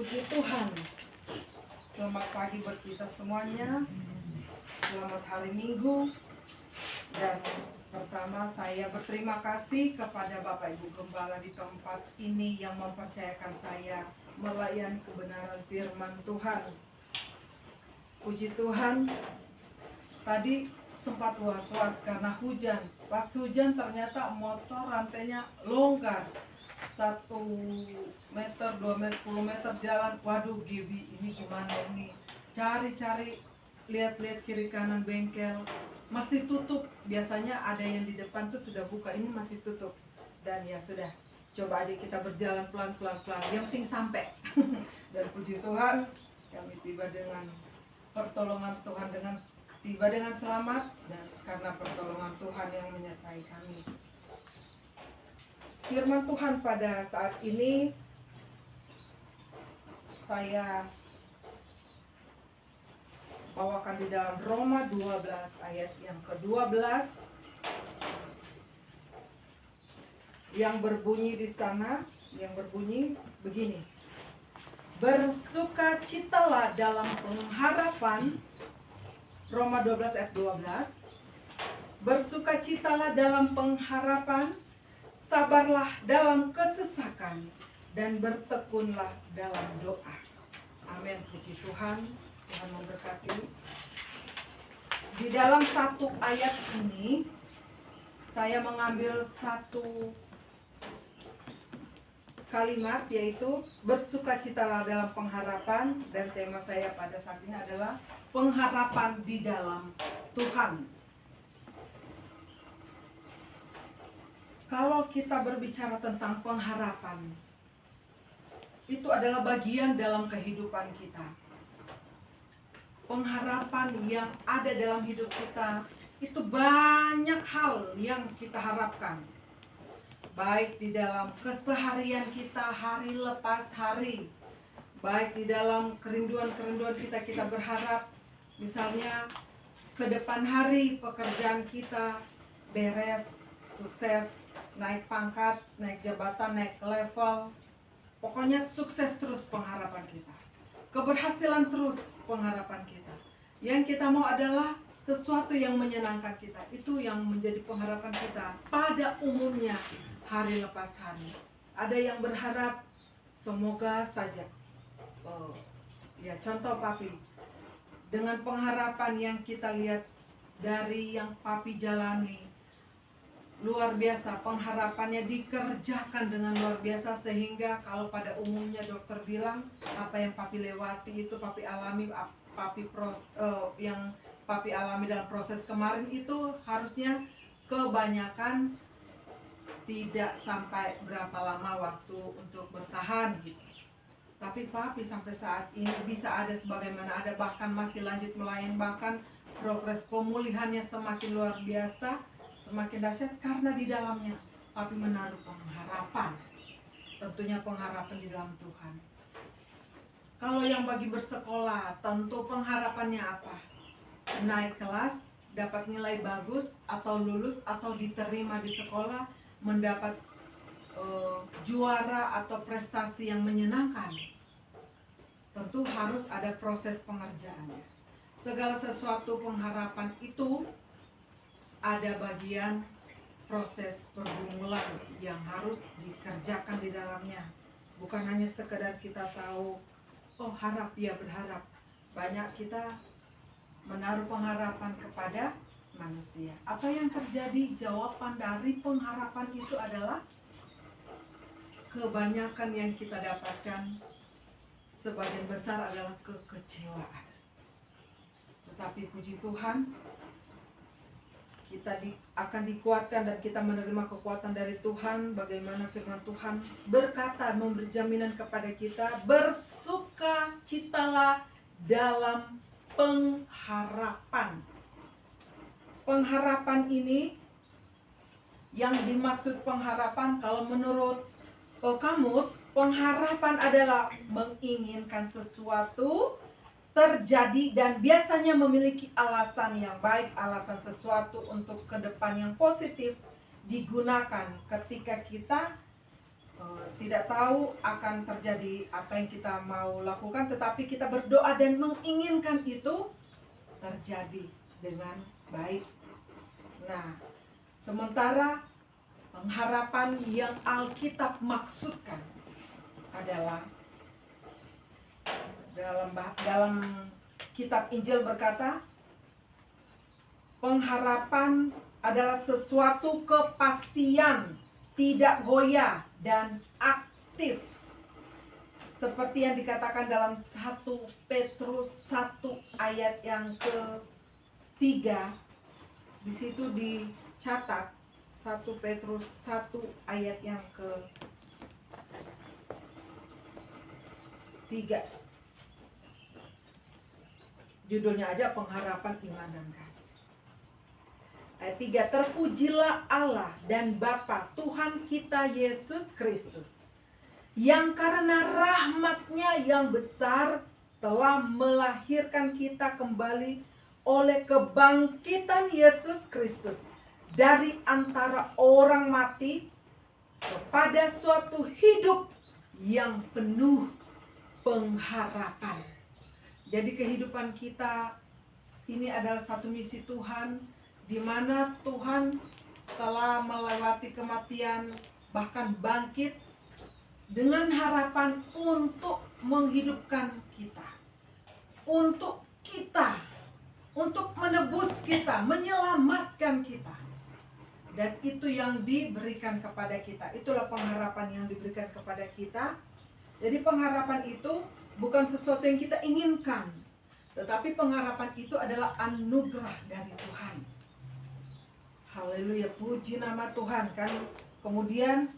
Puji Tuhan. Selamat pagi buat kita semuanya. Selamat hari Minggu. Dan pertama saya berterima kasih kepada Bapak Ibu Gembala di tempat ini yang mempercayakan saya melayani kebenaran firman Tuhan. Puji Tuhan. Tadi sempat was-was karena hujan. Pas hujan ternyata motor rantainya longgar. 1 meter, 2 meter, 10 meter jalan. Waduh Gibi, ini gimana ini? Cari-cari, lihat-lihat kiri kanan bengkel masih tutup. Biasanya ada yang di depan tuh sudah buka, ini masih tutup. Dan ya sudah, coba aja kita berjalan pelan-pelan, yang penting sampai. Dan puji Tuhan, kami tiba dengan pertolongan Tuhan, tiba dengan selamat, dan karena pertolongan Tuhan yang menyertai kami. Firman Tuhan pada saat ini saya bawakan di dalam Roma 12 ayat yang ke-12 yang berbunyi di sana, yang berbunyi begini. Bersukacitalah dalam pengharapan, Roma 12 ayat 12. Bersukacitalah dalam pengharapan, sabarlah dalam kesesakan, dan bertekunlah dalam doa. Amin. Puji Tuhan. Tuhan memberkati. Di dalam satu ayat ini saya mengambil satu kalimat, yaitu bersukacitalah dalam pengharapan, dan tema saya pada saat ini adalah pengharapan di dalam Tuhan. Kalau kita berbicara tentang pengharapan, itu adalah bagian dalam kehidupan kita. Pengharapan yang ada dalam hidup kita, itu banyak hal yang kita harapkan. Baik di dalam keseharian kita hari lepas hari, baik di dalam kerinduan-kerinduan kita berharap, misalnya ke depan hari pekerjaan kita beres, sukses, naik pangkat, naik jabatan, naik level. Pokoknya sukses terus pengharapan kita. Keberhasilan terus pengharapan kita. Yang kita mau adalah sesuatu yang menyenangkan kita. Itu yang menjadi pengharapan kita pada umumnya hari lepas hari. Ada yang berharap semoga saja. Ya contoh Papi. Dengan pengharapan yang kita lihat dari yang Papi jalani, luar biasa, pengharapannya dikerjakan dengan luar biasa, sehingga kalau pada umumnya dokter bilang apa yang Papi lewati itu Papi alami, yang Papi alami dalam proses kemarin itu harusnya kebanyakan tidak sampai berapa lama waktu untuk bertahan gitu. Tapi Papi sampai saat ini bisa ada sebagaimana ada, bahkan masih lanjut melayani, bahkan progres pemulihannya semakin luar biasa, semakin dahsyat karena di dalamnya Papi menaruh pengharapan. Tentunya pengharapan di dalam Tuhan. Kalau yang bagi bersekolah, tentu pengharapannya apa? Naik kelas, dapat nilai bagus, atau lulus, atau diterima di sekolah, mendapat juara atau prestasi yang menyenangkan. Tentu harus ada proses pengerjaannya. Segala sesuatu pengharapan itu ada bagian proses pergumulan yang harus dikerjakan di dalamnya. Bukan hanya sekedar kita tahu, oh harap, ya berharap. Banyak kita menaruh pengharapan kepada manusia. Apa yang terjadi? Jawaban dari pengharapan itu adalah kebanyakan yang kita dapatkan, sebagian besar adalah kekecewaan. Tetapi puji Tuhan, kita akan dikuatkan dan kita menerima kekuatan dari Tuhan. Bagaimana firman Tuhan berkata, memberi jaminan kepada kita, bersukacitalah dalam pengharapan. Pengharapan ini, yang dimaksud pengharapan kalau menurut kamus, pengharapan adalah menginginkan sesuatu terjadi dan biasanya memiliki alasan yang baik, alasan sesuatu untuk ke depan yang positif digunakan ketika kita tidak tahu akan terjadi apa yang kita mau lakukan, tetapi kita berdoa dan menginginkan itu terjadi dengan baik. Nah, sementara pengharapan yang Alkitab maksudkan adalah dalam kitab Injil berkata, pengharapan adalah sesuatu kepastian, tidak goyah dan aktif. Seperti yang dikatakan dalam 1 Petrus 1 ayat yang ke-3. Di situ dicatat 1 Petrus 1 ayat yang ke-3. Judulnya aja pengharapan iman dan kasih. Ayat 3, terpujilah Allah dan Bapa Tuhan kita Yesus Kristus, yang karena rahmat-Nya yang besar telah melahirkan kita kembali oleh kebangkitan Yesus Kristus dari antara orang mati kepada suatu hidup yang penuh pengharapan. Jadi kehidupan kita ini adalah satu misi Tuhan, di mana Tuhan telah melewati kematian, bahkan bangkit dengan harapan untuk menghidupkan kita, untuk menebus kita, menyelamatkan kita. Dan itu yang diberikan kepada kita. Itulah pengharapan yang diberikan kepada kita. Jadi pengharapan itu bukan sesuatu yang kita inginkan, tetapi pengharapan itu adalah anugerah dari Tuhan. Haleluya, puji nama Tuhan kan. Kemudian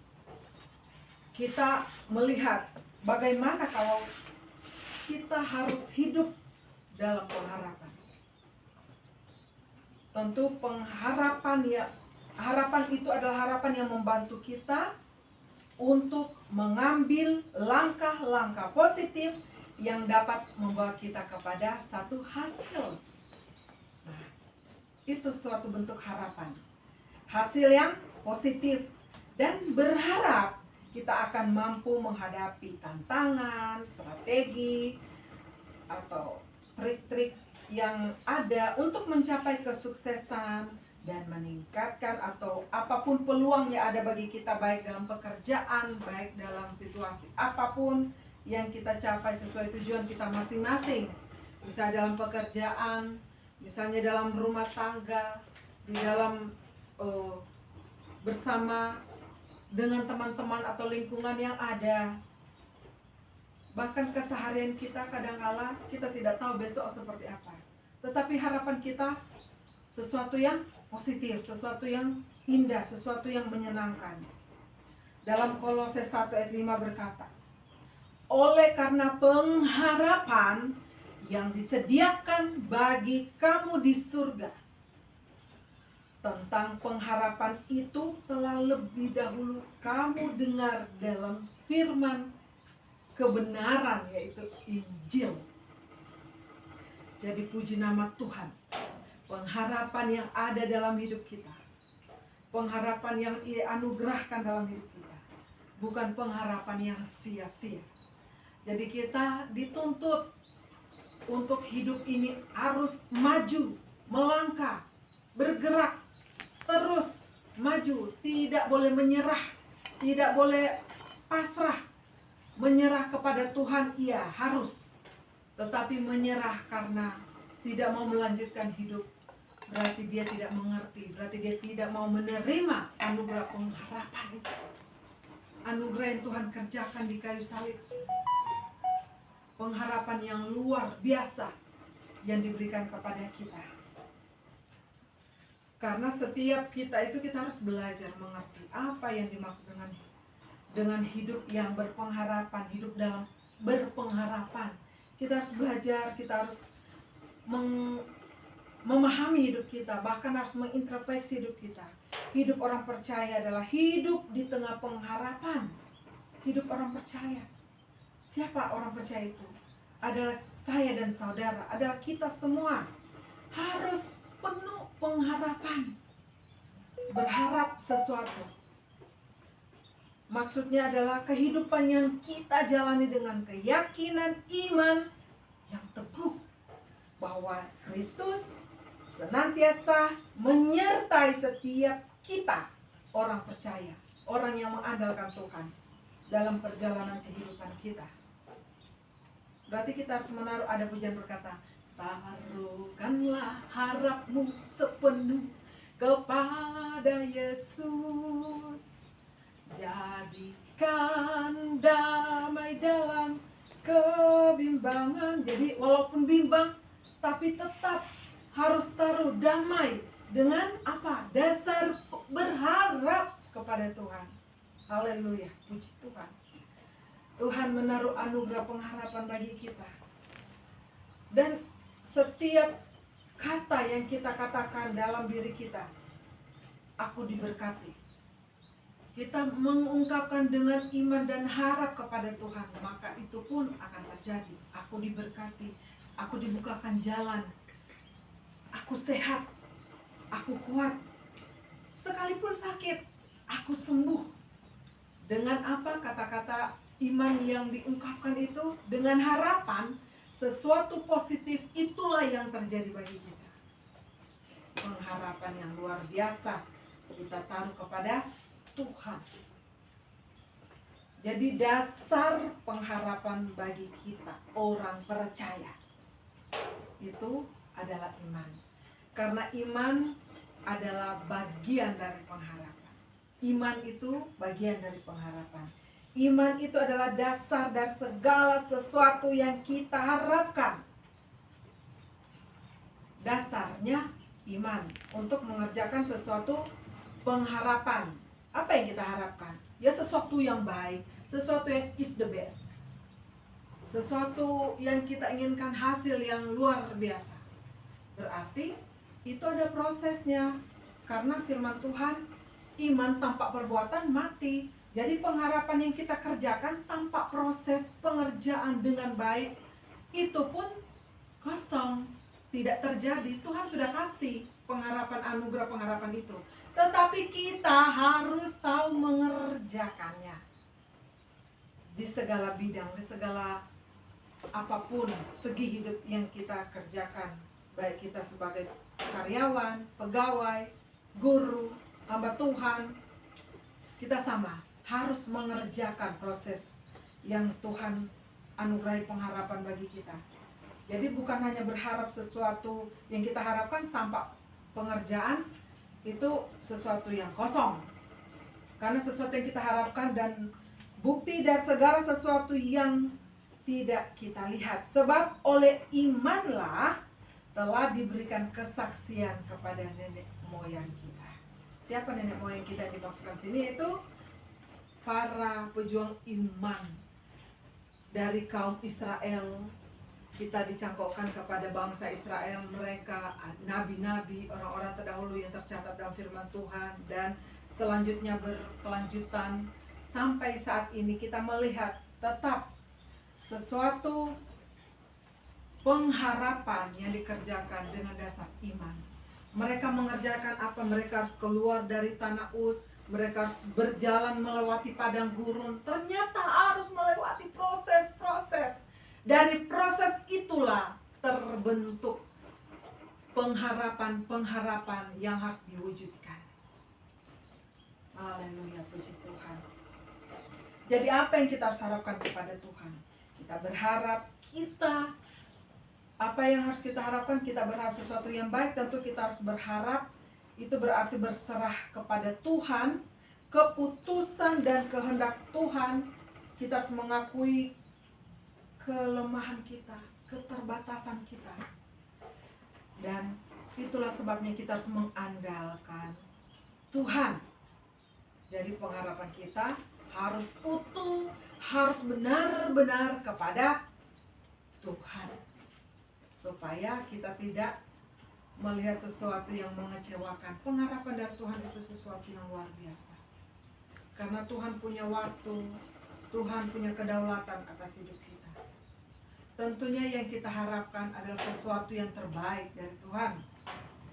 kita melihat bagaimana kalau kita harus hidup dalam pengharapan. Tentu harapan itu adalah harapan yang membantu kita untuk mengambil langkah-langkah positif yang dapat membawa kita kepada satu hasil. Nah, itu suatu bentuk harapan. Hasil yang positif, dan berharap kita akan mampu menghadapi tantangan, strategi, atau trik-trik yang ada untuk mencapai kesuksesan dan meningkatkan atau apapun peluang yang ada bagi kita, baik dalam pekerjaan, baik dalam situasi apapun yang kita capai sesuai tujuan kita masing-masing. Misalnya dalam pekerjaan, misalnya dalam rumah tangga, di dalam bersama dengan teman-teman atau lingkungan yang ada. Bahkan keseharian kita kadang-kala kita tidak tahu besok seperti apa. Tetapi harapan kita sesuatu yang positif, sesuatu yang indah, sesuatu yang menyenangkan. Dalam Kolose 1 ayat 5 berkata, oleh karena pengharapan yang disediakan bagi kamu di surga. Tentang pengharapan itu telah lebih dahulu kamu dengar dalam firman kebenaran, yaitu Injil. Jadi puji nama Tuhan. Pengharapan yang ada dalam hidup kita, pengharapan yang Ia anugerahkan dalam hidup kita, bukan pengharapan yang sia-sia. Jadi kita dituntut untuk hidup ini harus maju, melangkah, bergerak, terus maju, tidak boleh menyerah, tidak boleh pasrah. Menyerah kepada Tuhan iya harus, tetapi menyerah karena tidak mau melanjutkan hidup, berarti dia tidak mengerti, berarti dia tidak mau menerima anugerah pengharapan itu. Anugerah yang Tuhan kerjakan di kayu salib. Pengharapan yang luar biasa yang diberikan kepada kita. Karena setiap kita itu kita harus belajar mengerti apa yang dimaksud dengan hidup yang berpengharapan, hidup dalam berpengharapan. Kita harus belajar, kita harus memahami hidup kita, bahkan harus mengintrospeksi hidup kita. Hidup orang percaya adalah hidup di tengah pengharapan. Hidup orang percaya. Siapa orang percaya itu? Adalah saya dan saudara, adalah kita semua. Harus penuh pengharapan. Berharap sesuatu. Maksudnya adalah kehidupan yang kita jalani dengan keyakinan iman yang teguh bahwa Kristus senantiasa menyertai setiap kita, orang percaya, orang yang mengandalkan Tuhan dalam perjalanan kehidupan kita. Berarti kita harus menaruh, ada pujian berkata, taruhkanlah harapmu sepenuh kepada Yesus, jadikan damai dalam kebimbangan. Jadi walaupun bimbang, tapi tetap harus taruh damai dengan apa? Dasar berharap kepada Tuhan. Haleluya, puji Tuhan. Tuhan menaruh anugerah pengharapan bagi kita. Dan setiap kata yang kita katakan dalam diri kita, aku diberkati, kita mengungkapkan dengan iman dan harap kepada Tuhan, maka itu pun akan terjadi. Aku diberkati, aku dibukakan jalan, aku sehat, aku kuat, sekalipun sakit, aku sembuh. Dengan apa? Kata-kata iman yang diungkapkan itu, dengan harapan sesuatu positif, itulah yang terjadi bagi kita. Pengharapan yang luar biasa kita taruh kepada Tuhan. Jadi dasar pengharapan bagi kita orang percaya itu adalah iman. Karena iman adalah bagian dari pengharapan. Iman itu bagian dari pengharapan. Iman itu adalah dasar dari segala sesuatu yang kita harapkan. Dasarnya iman untuk mengerjakan sesuatu pengharapan. Apa yang kita harapkan? Ya sesuatu yang baik, sesuatu yang is the best, sesuatu yang kita inginkan hasil yang luar biasa. Berarti itu ada prosesnya. Karena firman Tuhan, iman tanpa perbuatan mati. Jadi pengharapan yang kita kerjakan tanpa proses pengerjaan dengan baik, itu pun kosong, tidak terjadi. Tuhan sudah kasih pengharapan, anugerah pengharapan itu, tetapi kita harus tahu mengerjakannya di segala bidang, di segala apapun segi hidup yang kita kerjakan. Baik kita sebagai karyawan, pegawai, guru, hamba Tuhan, kita sama harus mengerjakan proses yang Tuhan anugerahi pengharapan bagi kita. Jadi bukan hanya berharap sesuatu yang kita harapkan tanpa pengerjaan, itu sesuatu yang kosong. Karena sesuatu yang kita harapkan dan bukti dari segala sesuatu yang tidak kita lihat. Sebab oleh imanlah telah diberikan kesaksian kepada nenek moyang kita. Siapa nenek moyang kita yang dimaksudkan sini? Itu para pejuang iman dari kaum Israel. Kita dicangkokkan kepada bangsa Israel, mereka nabi-nabi, orang-orang terdahulu yang tercatat dalam firman Tuhan, dan selanjutnya berkelanjutan sampai saat ini. Kita melihat tetap sesuatu pengharapan yang dikerjakan dengan dasar iman. Mereka mengerjakan apa? Mereka harus keluar dari tanah Uz, mereka harus berjalan melewati padang gurun. Ternyata harus melewati proses-proses. Dari proses itulah terbentuk pengharapan-pengharapan yang harus diwujudkan. Haleluya, puji Tuhan. Jadi apa yang kita harus harapkan kepada Tuhan? Kita berharap apa yang harus kita harapkan? Kita berharap sesuatu yang baik, tentu kita harus berharap. Itu berarti berserah kepada Tuhan, keputusan dan kehendak Tuhan. Kita harus mengakui kelemahan kita, keterbatasan kita. Dan itulah sebabnya kita harus mengandalkan Tuhan. Jadi pengharapan kita harus utuh, harus benar-benar kepada Tuhan. Supaya kita tidak melihat sesuatu yang mengecewakan. Pengharapan dari Tuhan itu sesuatu yang luar biasa. Karena Tuhan punya waktu, Tuhan punya kedaulatan atas hidup kita. Tentunya yang kita harapkan adalah sesuatu yang terbaik dari Tuhan.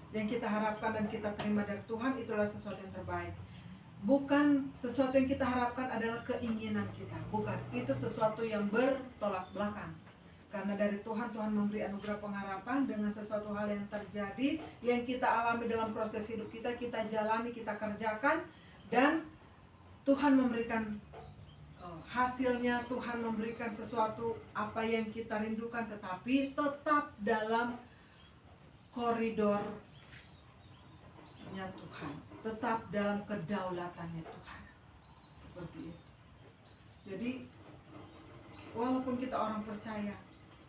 Yang kita harapkan dan kita terima dari Tuhan itulah sesuatu yang terbaik. Bukan sesuatu yang kita harapkan adalah keinginan kita, bukan. Itu sesuatu yang bertolak belakang. Karena dari Tuhan, Tuhan memberi anugerah pengharapan dengan sesuatu hal yang terjadi, yang kita alami dalam proses hidup kita, kita jalani, kita kerjakan, dan Tuhan memberikan hasilnya. Tuhan memberikan sesuatu apa yang kita rindukan, tetapi tetap dalam koridornya Tuhan, tetap dalam kedaulatannya Tuhan. Seperti itu. Jadi walaupun kita orang percaya,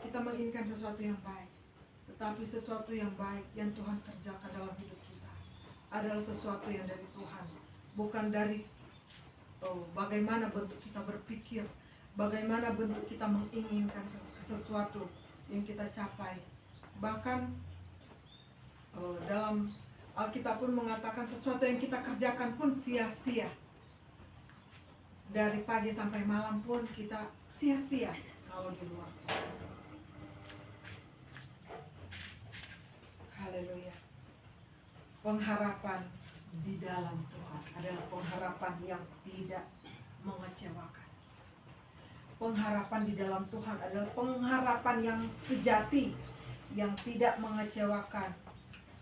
kita menginginkan sesuatu yang baik, tetapi sesuatu yang baik yang Tuhan kerjakan dalam hidup kita adalah sesuatu yang dari Tuhan, bukan dari bagaimana bentuk kita berpikir, bagaimana bentuk kita menginginkan sesuatu yang kita capai. Bahkan dalam Alkitab pun mengatakan sesuatu yang kita kerjakan pun sia-sia. Dari pagi sampai malam pun kita sia-sia kalau di luar Tuhan. Haleluya. Pengharapan di dalam Tuhan adalah pengharapan yang tidak mengecewakan. Pengharapan di dalam Tuhan adalah pengharapan yang sejati, yang tidak mengecewakan.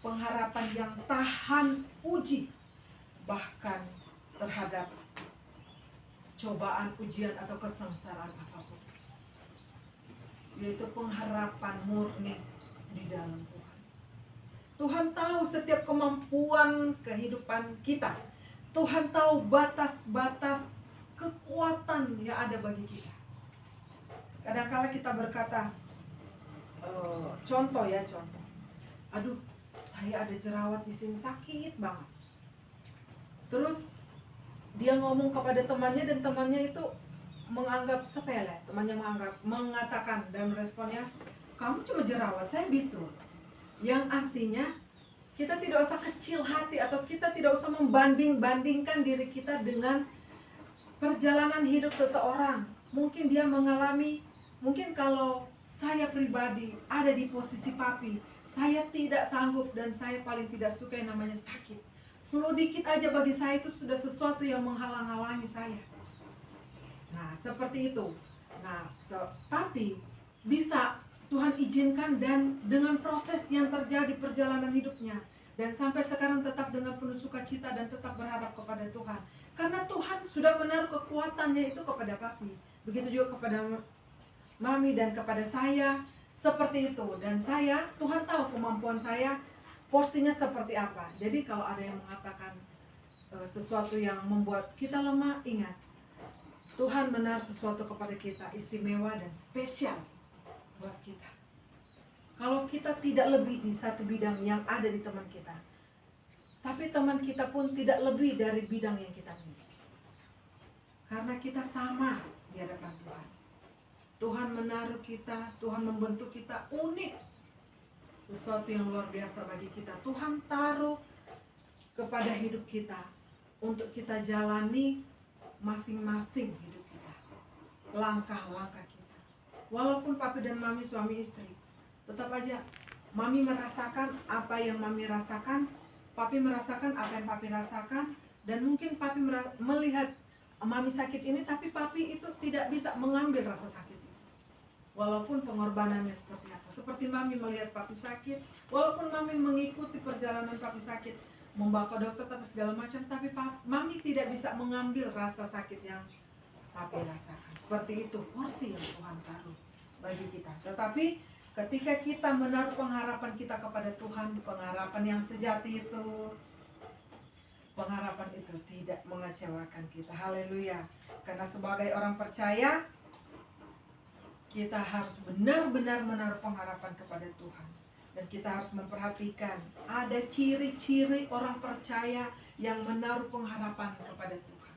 Pengharapan yang tahan uji, bahkan terhadap cobaan, ujian, atau kesengsaraan apapun. Yaitu pengharapan murni di dalam Tuhan. Tuhan tahu setiap kemampuan kehidupan kita. Tuhan tahu batas-batas kekuatan yang ada bagi kita. Kadang-kala kita berkata, contoh. Aduh, saya ada jerawat di sini, sakit banget. Terus dia ngomong kepada temannya, dan temannya itu menganggap sepele. Temannya mengatakan dalam responnya, kamu cuma jerawat, saya bisul. Yang artinya kita tidak usah kecil hati, atau kita tidak usah membanding-bandingkan diri kita dengan perjalanan hidup seseorang. Mungkin dia mengalami, mungkin kalau saya pribadi ada di posisi papi, saya tidak sanggup dan saya paling tidak suka yang namanya sakit. Flu dikit aja bagi saya itu sudah sesuatu yang menghalang-halangi saya. Nah, seperti itu. Nah, tapi bisa Tuhan izinkan, dan dengan proses yang terjadi perjalanan hidupnya, dan sampai sekarang tetap dengan penuh sukacita dan tetap berharap kepada Tuhan. Karena Tuhan sudah menaruh kekuatannya itu kepada papi. Begitu juga kepada mami dan kepada saya. Seperti itu. Dan saya, Tuhan tahu kemampuan saya, porsinya seperti apa. Jadi kalau ada yang mengatakan sesuatu yang membuat kita lemah, ingat, Tuhan menaruh sesuatu kepada kita istimewa dan spesial buat kita. Kalau kita tidak lebih di satu bidang yang ada di teman kita, tapi teman kita pun tidak lebih dari bidang yang kita miliki. Karena kita sama di hadapan Tuhan. Tuhan menaruh kita, Tuhan membentuk kita unik. Sesuatu yang luar biasa bagi kita. Tuhan taruh kepada hidup kita untuk kita jalani masing-masing hidup kita, langkah-langkah kita. Walaupun papi dan mami suami istri, tetap aja mami merasakan apa yang mami rasakan, papi merasakan apa yang papi rasakan, dan mungkin papi melihat mami sakit ini, tapi papi itu tidak bisa mengambil rasa sakit itu. Walaupun pengorbanannya seperti apa. Seperti mami melihat papi sakit, walaupun mami mengikuti perjalanan papi sakit, membawa ke dokter tapi segala macam, tapi mami tidak bisa mengambil rasa sakit yang papi rasakan. Seperti itu porsi yang Tuhan taruh bagi kita. Tetapi ketika kita menaruh pengharapan kita kepada Tuhan, pengharapan yang sejati itu, pengharapan itu tidak mengecewakan kita. Haleluya. Karena sebagai orang percaya, kita harus benar-benar menaruh pengharapan kepada Tuhan. Dan kita harus memperhatikan ada ciri-ciri orang percaya yang menaruh pengharapan kepada Tuhan.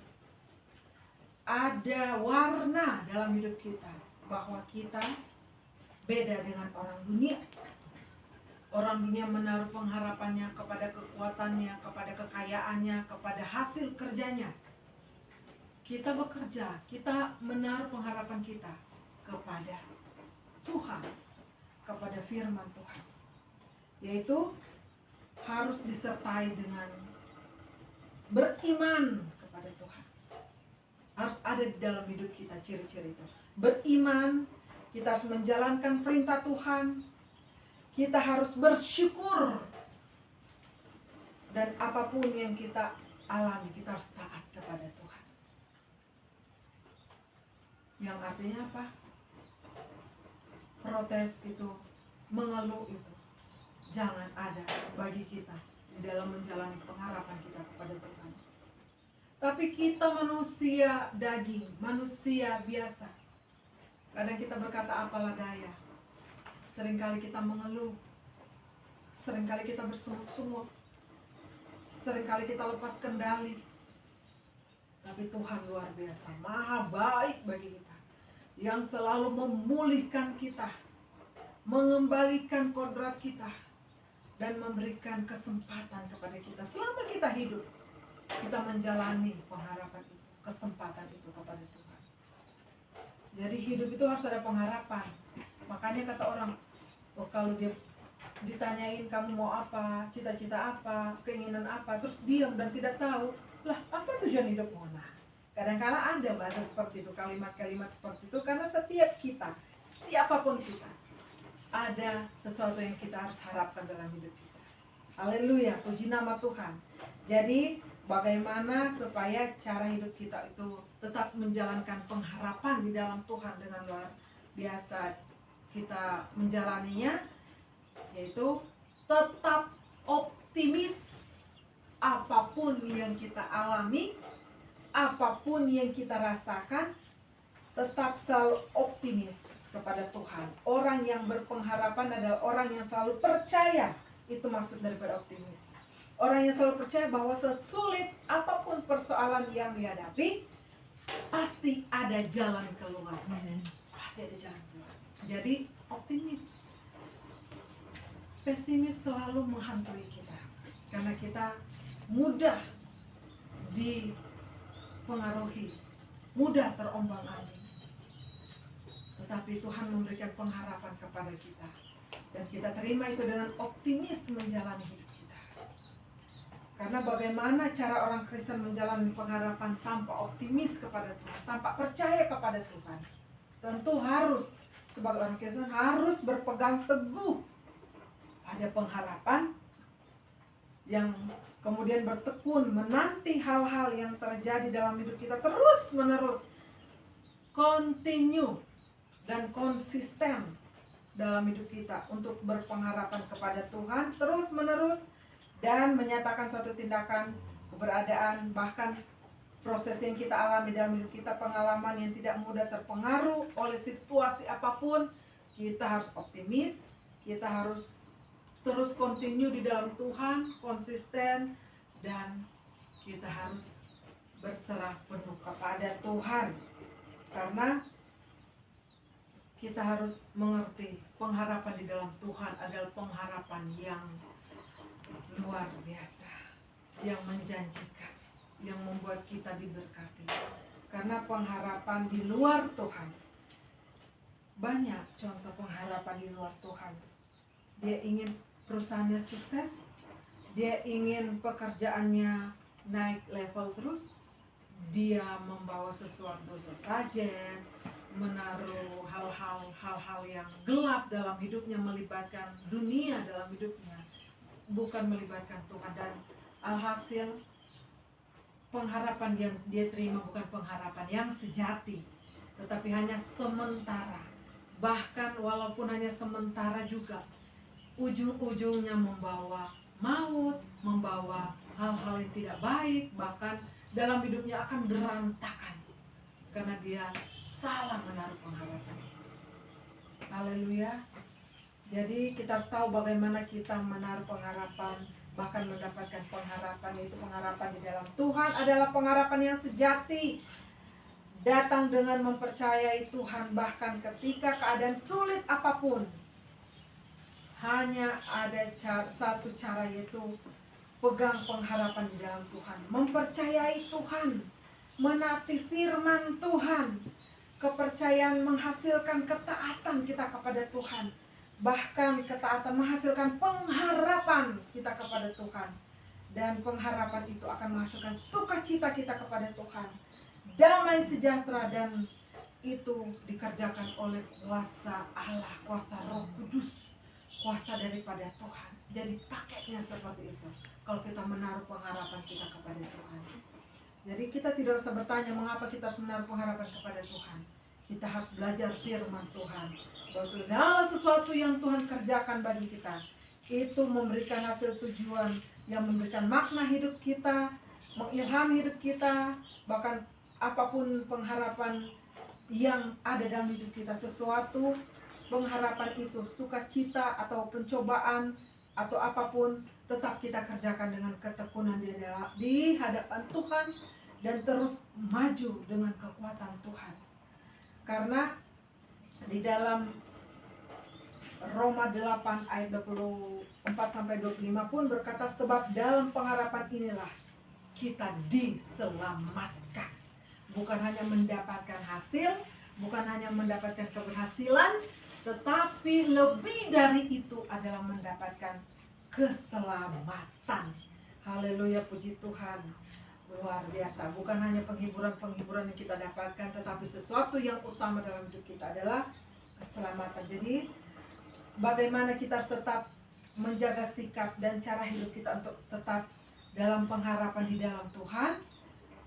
Ada warna dalam hidup kita bahwa kita beda dengan orang dunia. Orang dunia menaruh pengharapannya kepada kekuatannya, kepada kekayaannya, kepada hasil kerjanya. Kita bekerja, kita menaruh pengharapan kita kepada Tuhan, kepada firman Tuhan, yaitu harus disertai dengan beriman kepada kepada Tuhan. Harus ada di dalam hidup kita ciri-ciri itu. Beriman, kita harus menjalankan perintah Tuhan, kita harus bersyukur, dan apapun yang kita alami, kita harus taat kepada Tuhan. Yang artinya apa? Protes itu, mengeluh itu jangan ada bagi kita di dalam menjalani pengharapan kita kepada Tuhan. Tapi kita manusia daging, manusia biasa. Kadang kita berkata apalah daya. Seringkali kita mengeluh. Seringkali kita bersungut-sungut. Seringkali kita lepas kendali. Tapi Tuhan luar biasa, maha baik bagi kita, yang selalu memulihkan kita, mengembalikan kodrat kita, dan memberikan kesempatan kepada kita selama kita hidup. Kita menjalani pengharapan itu, kesempatan itu kepada Tuhan. Jadi hidup itu harus ada pengharapan. Makanya kata orang, kalau dia ditanyain kamu mau apa, cita-cita apa, keinginan apa, terus diam dan tidak tahu, lah apa tujuan hidupmu? Nah, kadang-kala ada bahasa seperti itu, kalimat-kalimat seperti itu, karena setiap kita, siapapun kita, ada sesuatu yang kita harus harapkan dalam hidup kita. Haleluya, puji nama Tuhan. Jadi bagaimana supaya cara hidup kita itu tetap menjalankan pengharapan di dalam Tuhan dengan luar biasa kita menjalaninya, yaitu tetap optimis. Apapun yang kita alami, apapun yang kita rasakan, tetap selalu optimis kepada Tuhan. Orang yang berpengharapan adalah orang yang selalu percaya. Itu maksud daripada optimis. Orang yang selalu percaya bahwa sesulit apapun persoalan yang dihadapi, pasti ada jalan keluar. Pasti ada jalan keluar. Jadi optimis. Pesimis selalu menghantui kita, karena kita mudah dipengaruhi, mudah terombang-ambing. Tetapi Tuhan memberikan pengharapan kepada kita, dan kita terima itu dengan optimis menjalani hidup kita. Karena bagaimana cara orang Kristen menjalani pengharapan tanpa optimis kepada Tuhan, tanpa percaya kepada Tuhan? Tentu harus, sebagai orang Kristen harus berpegang teguh pada pengharapan, yang kemudian bertekun menanti hal-hal yang terjadi dalam hidup kita terus menerus, continue dan konsisten dalam hidup kita untuk berpengharapan kepada Tuhan terus menerus, dan menyatakan suatu tindakan, keberadaan, bahkan proses yang kita alami dalam hidup kita, pengalaman yang tidak mudah terpengaruh oleh situasi apapun. Kita harus optimis, kita harus terus continue di dalam Tuhan, konsisten, dan kita harus berserah penuh kepada Tuhan. Karena kita harus mengerti pengharapan di dalam Tuhan adalah pengharapan yang luar biasa, yang menjanjikan, yang membuat kita diberkati. Karena pengharapan di luar Tuhan, banyak contoh pengharapan di luar Tuhan. Dia ingin perusahaannya sukses, dia ingin pekerjaannya naik level terus, dia membawa sesuatu sesajen, menaruh hal-hal yang gelap dalam hidupnya, melibatkan dunia dalam hidupnya, bukan melibatkan Tuhan. Dan alhasil pengharapan yang dia terima bukan pengharapan yang sejati, tetapi hanya sementara. Bahkan walaupun hanya sementara juga, ujung-ujungnya membawa maut, membawa hal-hal yang tidak baik, bahkan dalam hidupnya akan berantakan karena dia salah menaruh pengharapan. Haleluya. Jadi kita harus tahu bagaimana kita menaruh pengharapan, bahkan mendapatkan pengharapan, yaitu pengharapan di dalam Tuhan adalah pengharapan yang sejati, datang dengan mempercayai Tuhan bahkan ketika keadaan sulit apapun. Hanya ada satu cara, yaitu pegang pengharapan di dalam Tuhan, mempercayai Tuhan, menaati firman Tuhan. Kepercayaan menghasilkan ketaatan kita kepada Tuhan, bahkan ketaatan menghasilkan pengharapan kita kepada Tuhan. dan pengharapan itu akan menghasilkan sukacita kita kepada Tuhan, damai sejahtera, dan itu dikerjakan oleh kuasa Allah, kuasa Roh Kudus, kuasa daripada Tuhan. Jadi paketnya seperti itu kalau kita menaruh pengharapan kita kepada Tuhan. Jadi kita tidak usah bertanya mengapa kita harus menaruh pengharapan kepada Tuhan. Kita harus belajar firman Tuhan, bahwa segala sesuatu yang Tuhan kerjakan bagi kita itu memberikan hasil tujuan, yang memberikan makna hidup kita, mengilhami hidup kita. Bahkan apapun pengharapan yang ada dalam hidup kita, sesuatu pengharapan itu, sukacita atau pencobaan atau apapun, tetap kita kerjakan dengan ketekunan di hadapan Tuhan, dan terus maju dengan kekuatan Tuhan. Karena di dalam Roma 8 ayat 24-25 pun berkata, sebab dalam pengharapan inilah kita diselamatkan. Bukan hanya mendapatkan hasil, bukan hanya mendapatkan keberhasilan, tetapi lebih dari itu adalah mendapatkan keselamatan. Haleluya, puji Tuhan. Luar biasa. Bukan hanya penghiburan-penghiburan yang kita dapatkan, tetapi sesuatu yang utama dalam hidup kita adalah keselamatan. Jadi bagaimana kita harus tetap menjaga sikap dan cara hidup kita untuk tetap dalam pengharapan di dalam Tuhan.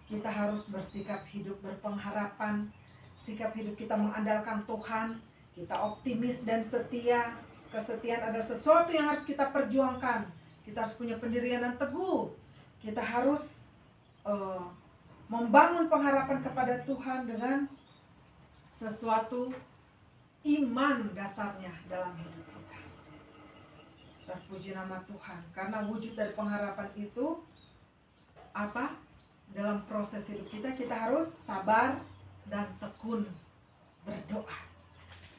Kita harus bersikap hidup berpengharapan. Sikap hidup kita mengandalkan Tuhan. Kita optimis dan setia. Kesetiaan adalah sesuatu yang harus kita perjuangkan. Kita harus punya pendirian yang teguh. Kita harus membangun pengharapan kepada Tuhan dengan sesuatu iman dasarnya dalam hidup kita. Terpuji nama Tuhan. Karena wujud dari pengharapan itu apa? Dalam proses hidup kita harus sabar dan tekun berdoa.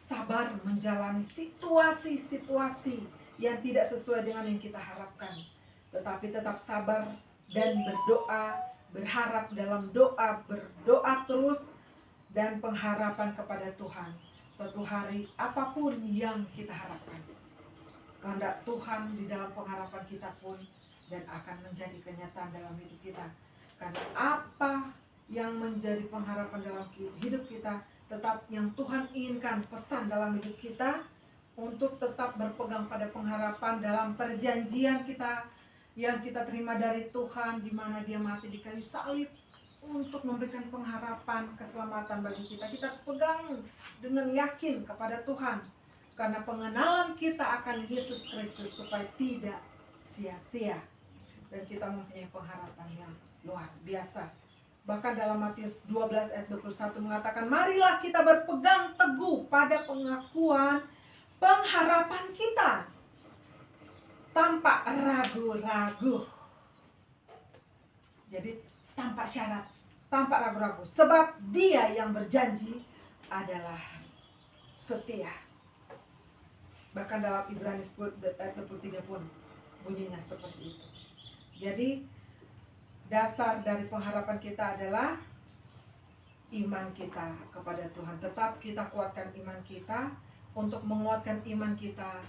Sabar menjalani situasi-situasi yang tidak sesuai dengan yang kita harapkan, tetapi tetap sabar dan berdoa, berharap dalam doa, berdoa terus, dan pengharapan kepada Tuhan. Suatu hari apapun yang kita harapkan, kehendak Tuhan di dalam pengharapan kita pun dan akan menjadi kenyataan dalam hidup kita. Karena apa yang menjadi pengharapan dalam hidup kita, tetap yang Tuhan inginkan, pesan dalam hidup kita untuk tetap berpegang pada pengharapan dalam perjanjian kita yang kita terima dari Tuhan, di mana Dia mati di kayu salib untuk memberikan pengharapan keselamatan bagi kita. Kita harus pegang dengan yakin kepada Tuhan, karena pengenalan kita akan Yesus Kristus supaya tidak sia-sia, dan kita mempunyai pengharapan yang luar biasa. Bahkan dalam Matius 12 ayat 21 mengatakan, marilah kita berpegang teguh pada pengakuan pengharapan kita tanpa ragu-ragu. Jadi tanpa syarat, tanpa ragu-ragu, sebab Dia yang berjanji adalah setia. Bahkan dalam Ibrani 10 ayat 23 pun bunyinya seperti itu. Jadi dasar dari pengharapan kita adalah iman kita kepada Tuhan. Tetap kita kuatkan iman kita. Untuk menguatkan iman kita,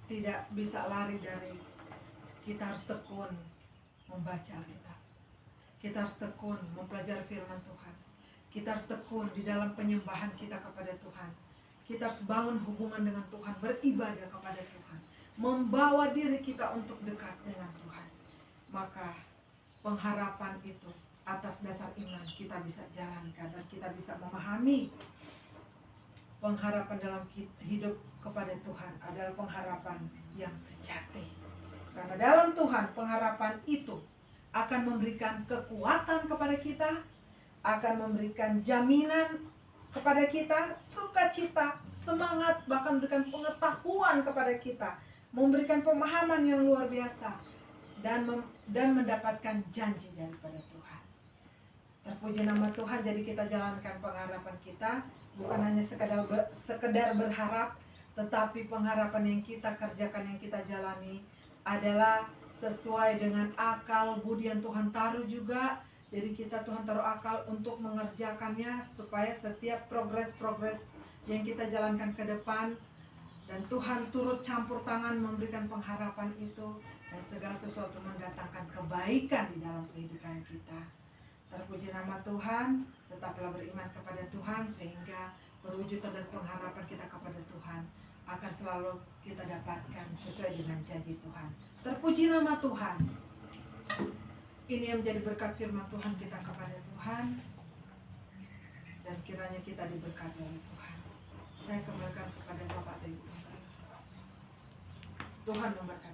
tidak bisa lari dari, kita harus tekun membaca Alkitab. Kita harus tekun mempelajari firman Tuhan. Kita harus tekun di dalam penyembahan kita kepada Tuhan. Kita harus bangun hubungan dengan Tuhan, beribadah kepada Tuhan, membawa diri kita untuk dekat dengan Tuhan. Maka pengharapan itu atas dasar iman kita bisa jalankan, dan kita bisa memahami pengharapan dalam hidup kepada Tuhan adalah pengharapan yang sejati. Karena dalam Tuhan pengharapan itu akan memberikan kekuatan kepada kita, akan memberikan jaminan kepada kita, sukacita, semangat, bahkan memberikan pengetahuan kepada kita, memberikan pemahaman yang luar biasa, dan mendapatkan janji daripada Tuhan. Terpuji nama Tuhan. Jadi kita jalankan pengharapan kita, bukan hanya sekedar berharap, tetapi pengharapan yang kita kerjakan, yang kita jalani adalah sesuai dengan akal budi yang Tuhan taruh juga. Jadi Tuhan taruh akal untuk mengerjakannya, supaya setiap progres yang kita jalankan ke depan, dan Tuhan turut campur tangan memberikan pengharapan itu, dan segala sesuatu mendatangkan kebaikan di dalam kehidupan kita. Terpuji nama Tuhan. Tetaplah beriman kepada Tuhan sehingga perwujudan dan pengharapan kita kepada Tuhan akan selalu kita dapatkan sesuai dengan janji Tuhan. Terpuji nama Tuhan. Ini yang menjadi berkat firman Tuhan kita kepada Tuhan, dan kiranya kita diberkati oleh Tuhan. Saya kembalikan kepada Bapak dan Ibu. Tuhan memberkati.